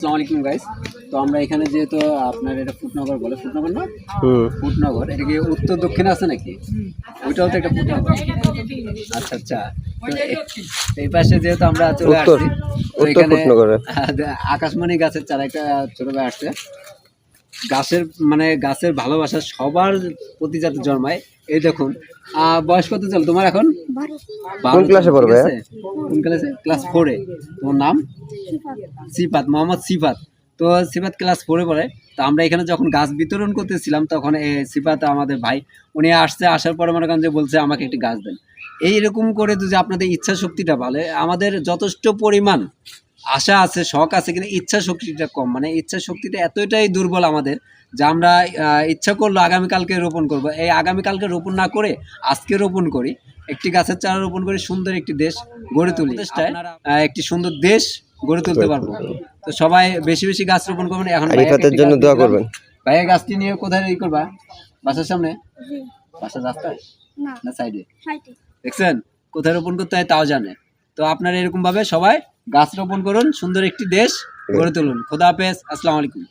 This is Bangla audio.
আসসালামু আলাইকুম গাইস। তো আমরা এখানে যেহেতু আপনার এটা ফুটনগর বলে, ফুটনগর না, ফুটনগর এটা কি উত্তর দক্ষিণে আছে নাকি? ওইটাও তো একটা ফুটনগর। আচ্ছা আচ্ছা। তো এই পাশে যেহেতু আমরা চলে আসছি, তো এখানে আকাশমণি গাছের চারা একটা ছোট ভাই আসছে। গাছের মানে গাছের ভালোবাসা সবার প্রতি যাতে জন্মায়, এই দেখুন। বয়স কত চল তোমার এখন? কোন ক্লাসে পড়বে? কোন ক্লাসে? ক্লাস 4-এ। তোমার নাম? সিফাত, মোহাম্মদ সিফাত। তো সিফাত ক্লাস 4-এ পড়ে। তো আমরা এখানে যখন গাছ বিতরণ করতেছিলাম তখন সিফাত আমাদের ভাই, উনি আসার পরে মনে করেন যে বলছে আমাকে একটি গাছ দেন। এইরকম করে যদি আপনাদের ইচ্ছা শক্তিটা ভালো, আমাদের যথেষ্ট পরিমাণ আশা আছে, শখ আছে, কিন্তু ইচ্ছা শক্তিটা কম। মানে ইচ্ছা শক্তিটা এতটাই দুর্বল আমাদের যে আমরা ইচ্ছা করলো আগামীকালকে রোপণ করব, এই আগামীকালকে রোপণ না করে আজকে রোপণ করি, একটি গাছের চারা রোপণ করে সুন্দর একটি দেশ গড়ে তুলি, একটি সুন্দর দেশ গড়ে তুলতে পারবো। তো সবাই বেশি বেশি গাছ রোপণ করবেন। এখন রিফাতের জন্য দোয়া করবেন। ভাইয়া গাছটি নিয়ে কোথায় ই করবা? বাসার সামনে? বাসার রাস্তায় না সাইডে? দেখছেন কোথায় রোপণ করতে হয় তাও জানে। তো আপনারা এরকম ভাবে সবাই গাছ রোপণ করুন, সুন্দর একটি দেশ গড়ে তুলুন। খোদা হাফেজ, আসসালামু আলাইকুম।